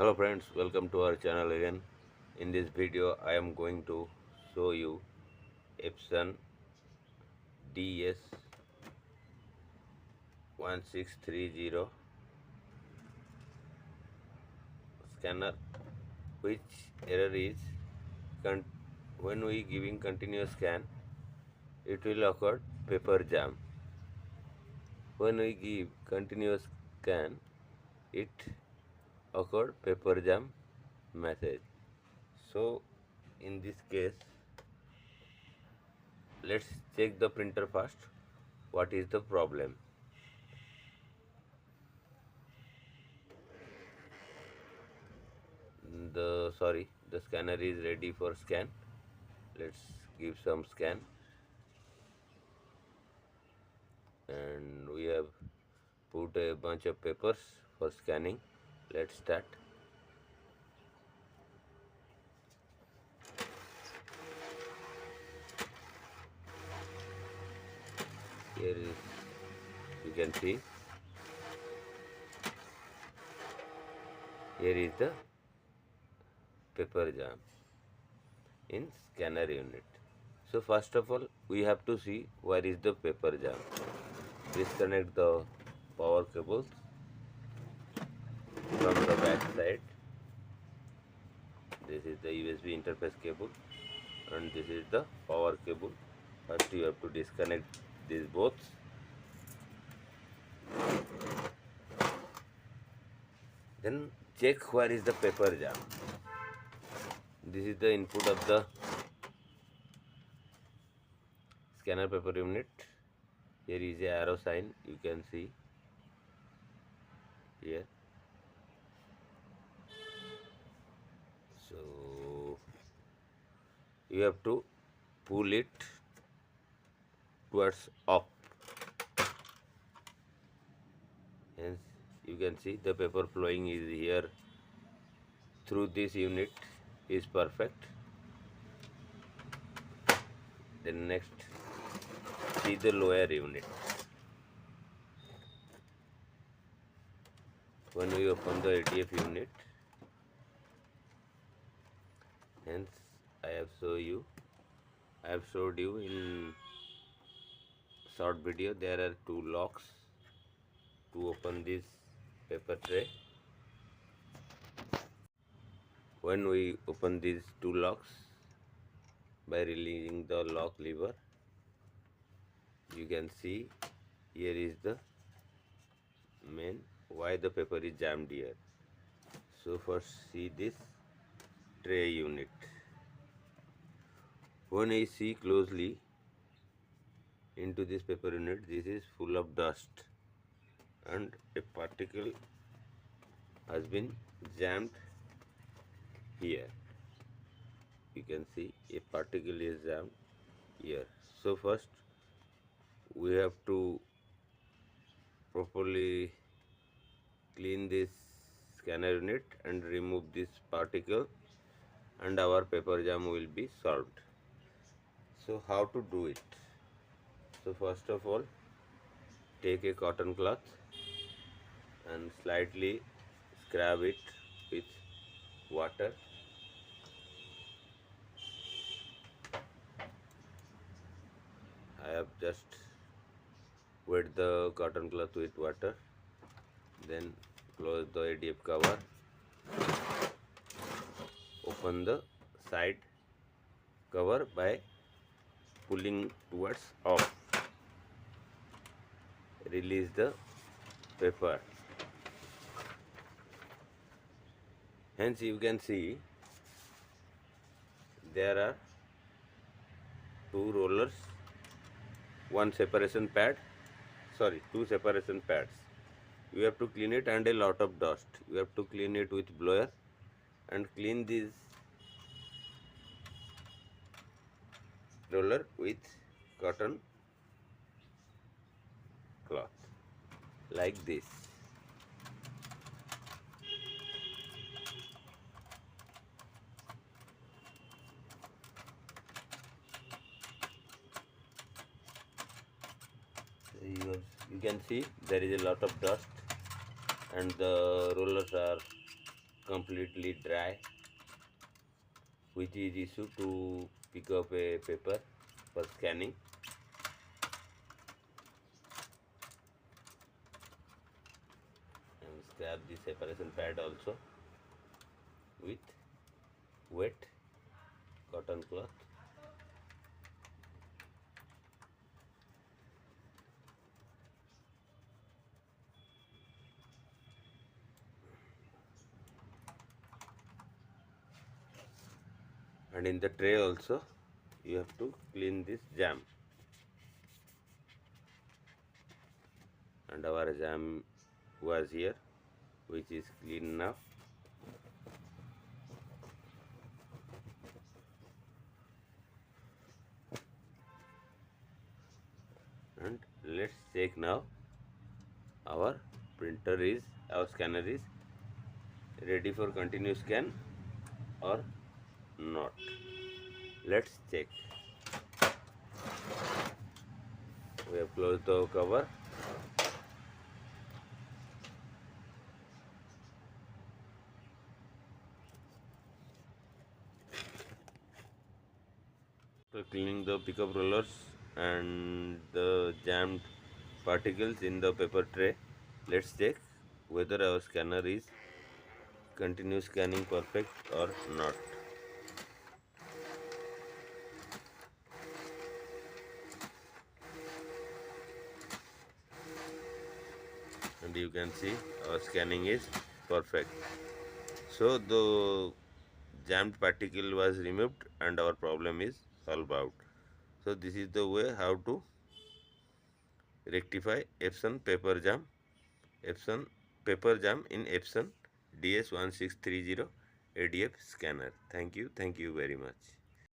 Hello friends, welcome to our channel again. In this video I am going to show you Epson DS1630 scanner, which error is when we giving continuous scan it will occur paper jam. When we give continuous scan it occurred paper jam message. So in this case let's check the printer first. What is the problem? The scanner is ready for scan. Let's give some scan, and we have put a bunch of papers for scanning. Let's start. Here is, you can see, here is the paper jam in scanner unit. So first of all we have to see where is the paper jam. Disconnect the power cables from the back side. This is the USB interface cable and this is the power cable. First you have to disconnect these both. Then check where is the paper jam. This is the input of the scanner paper unit. Here is a arrow sign, you can see here. So you have to pull it towards up. Hence you can see the paper flowing is here through this unit is perfect. Then next see the lower unit. When we open the ATF unit, hence I have showed you in short video. There are two locks to open this paper tray. When we open these two locks by releasing the lock lever, you can see here is the main why the paper is jammed here. So first see this tray unit. When I see closely into this paper unit, this is full of dust and a particle has been jammed here. You can see a particle is jammed here. So first we have to properly clean this scanner unit and remove this particle, and our paper jam will be solved. So how to do it? So first of all, take a cotton cloth and slightly scrub it with water. I have just wet the cotton cloth with water, then close the ADF cover, open the side cover by pulling towards up, release the paper. Hence you can see there are two rollers, two separation pads. You have to clean it, and a lot of dust. You have to clean it with blower and clean this roller with cotton cloth like this. You can see there is a lot of dust and the rollers are completely dry, which is issue to pick up a paper for scanning. And scrap the separation pad also with wet cotton cloth. And in the tray also you have to clean this jam. And our jam was here, which is clean now. And let's check now our scanner is ready for continuous scan or not. Let's check. We have closed the cover. So cleaning the pickup rollers and the jammed particles in the paper tray, let's check whether our scanner is continuous scanning perfect or not. And you can see our scanning is perfect. So the jammed particle was removed and our problem is solved out. So this is the way how to rectify Epson paper jam in Epson DS1630 ADF scanner. Thank you very much.